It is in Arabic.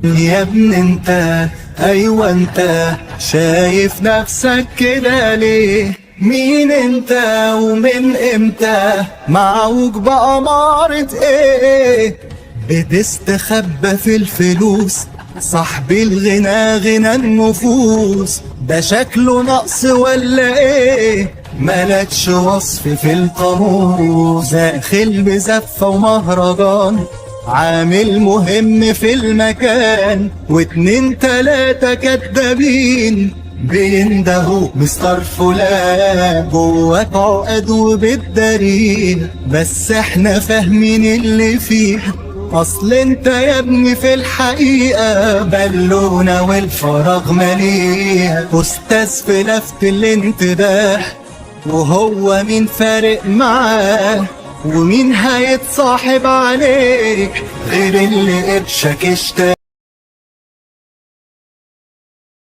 يا ابن انت، ايوه انت شايف نفسك كده ليه؟ مين انت ومن امتى معوج بأمارة ايه؟ بتستخبى في الفلوس، صاحب الغنى غنى النفوس، ده شكله نقص ولا ايه؟ ملكش وصف في القاموس، داخل بزفة ومهرجان، عامل مهم في المكان، واتنين تلاتة كدابين بيندهوا مستر فلان، جواك عقد وبتدارين، بس احنا فاهمين اللي فيها، اصل انت يا ابني في الحقيقة بالونة والفراغ مليها، استاذ في لفت الانتباه، وهو مين فارق معاه؟ ومين هيتصاحب عليك غير اللي قرشك اشترى؟